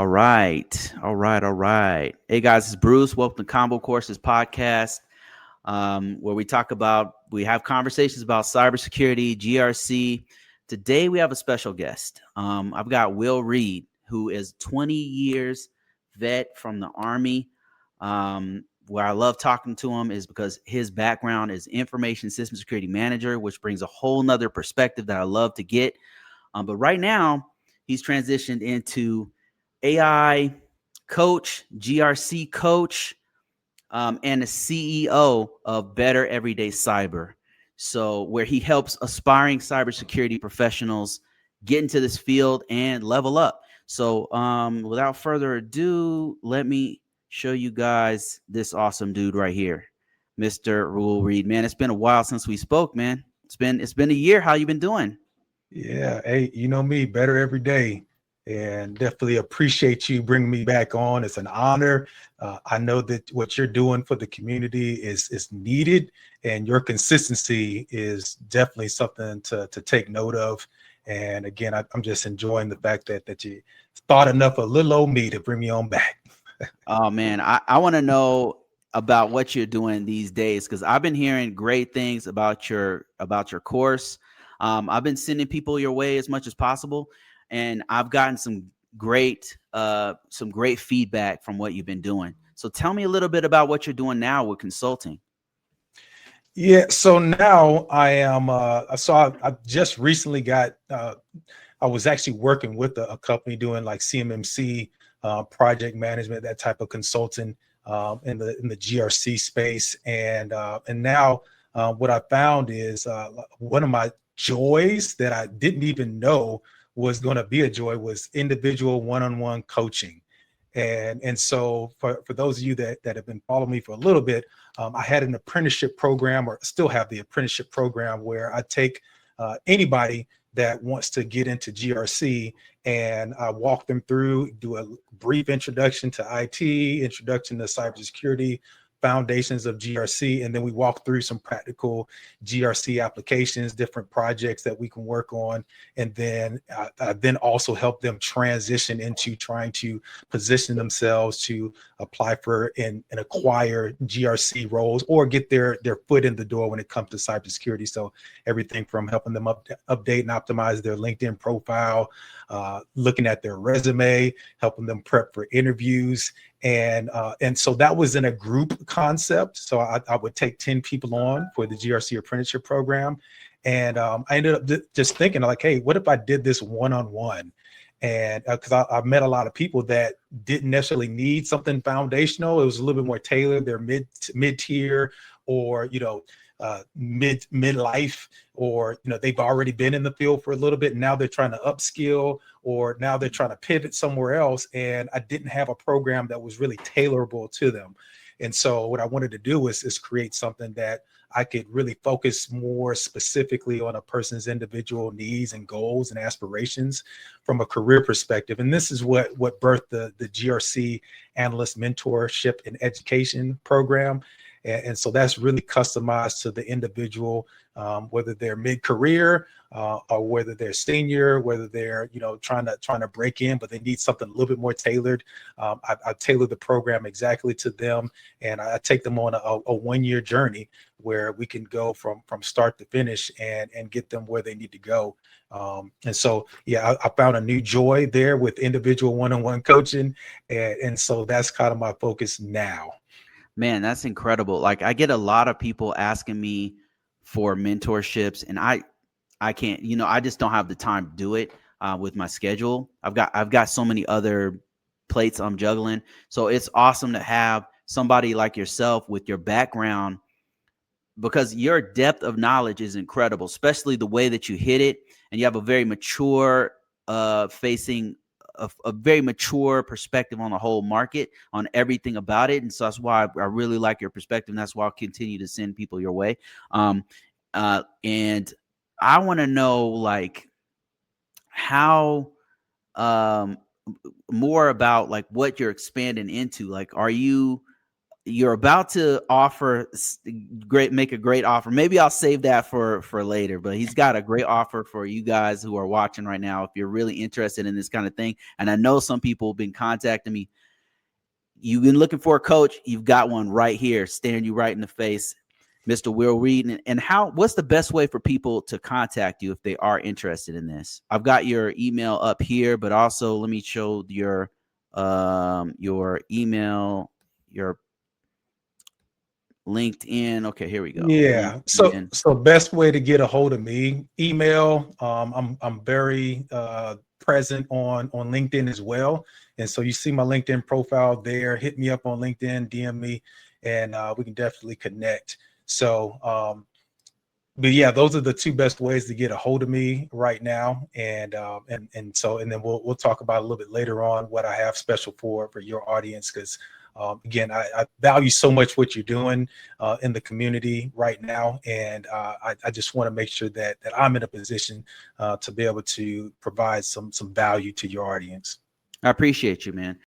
All right. All right. All right. Hey guys, it's Bruce. Welcome to ConvoCourses podcast, where we have conversations about cybersecurity, GRC. Today we have a special guest. I've got Will Reed, who is 20 years vet from the Army. Where I love talking to him is because his background is information system security manager, which brings a whole nother perspective that I love to get. But right now, he's transitioned into AI coach, GRC coach, and the CEO of Better Everyday Cyber. So, where he helps aspiring cybersecurity professionals get into this field and level up. So, without further ado, let me show you guys this awesome dude right here, Mr. Will Reed. Man, it's been a while since we spoke, man. It's been a year. How you been doing? Yeah, hey, you know me, better every day, and definitely appreciate you bringing me back on. It's an honor. I know that what you're doing for the community is needed, and your consistency is definitely something to take note of. And again, I'm just enjoying the fact that you thought enough of little old me to bring me on back. Oh man, I want to know about what you're doing these days because I've been hearing great things about your course. I've been sending people your way as much as possible, and I've gotten some great feedback from what you've been doing. So tell me a little bit about what you're doing now with consulting. Yeah, so now I am. I just recently got. I was actually working with a company doing like CMMC, project management, that type of consulting in the GRC space, and now what I found is one of my joys that I didn't even know was going to be a joy was individual one-on-one coaching. And so for those of you that have been following me for a little bit, I had an apprenticeship program, or still have the apprenticeship program, where I take anybody that wants to get into GRC, and I walk them through, do a brief introduction to IT, introduction to cybersecurity, foundations of GRC, and then we walk through some practical GRC applications, different projects that we can work on, and then I then also help them transition into trying to position themselves to apply for and acquire GRC roles, or get their foot in the door when it comes to cybersecurity. So everything from helping them update and optimize their LinkedIn profile, looking at their resume, helping them prep for interviews, and so that was in a group concept. So I would take 10 people on for the GRC apprenticeship program, and I ended up just thinking like, hey, what if I did this one-on-one? And because I met a lot of people that didn't necessarily need something foundational. It was a little bit more tailored. They're mid tier, or midlife, or they've already been in the field for a little bit, and now they're trying to upskill, or now they're trying to pivot somewhere else. And I didn't have a program that was really tailorable to them. And so what I wanted to do is create something that I could really focus more specifically on a person's individual needs and goals and aspirations from a career perspective. And this is what birthed the GRC Analyst Mentorship and Education Program. And so that's really customized to the individual, whether they're mid-career, or whether they're senior, whether they're trying to break in, but they need something a little bit more tailored. I tailor the program exactly to them, and I take them on a 1-year journey where we can go from start to finish and get them where they need to go. And so, yeah, I found a new joy there with individual one-on-one coaching, and so that's kind of my focus now. Man, that's incredible. Like I get a lot of people asking me for mentorships, and I can't, I just don't have the time to do it with my schedule. I've got so many other plates I'm juggling. So it's awesome to have somebody like yourself with your background, because your depth of knowledge is incredible, especially the way that you hit it, and you have a very mature facing a very mature perspective on the whole market, on everything about it. And so that's why I really like your perspective, and that's why I'll continue to send people your way. And I want to know, like, how um more about like what you're expanding into. Like, are you you're about to make a great offer. Maybe I'll save that for later, but he's got a great offer for you guys who are watching right now. If you're really interested in this kind of thing, and I know some people have been contacting me, you've been looking for a coach, you've got one right here, staring you right in the face, Mr. Will Reed. And what's the best way for people to contact you if they are interested in this? I've got your email up here, but also let me show your email, your LinkedIn. Okay, here we go. Yeah. LinkedIn. So best way to get a hold of me, email. I'm very present on LinkedIn as well. And so you see my LinkedIn profile there. Hit me up on LinkedIn, DM me, and we can definitely connect. So but yeah, those are the two best ways to get a hold of me right now. And then we'll talk about a little bit later on what I have special for your audience, because again, I value so much what you're doing in the community right now, and I just want to make sure that I'm in a position to be able to provide some value to your audience. I appreciate you, man.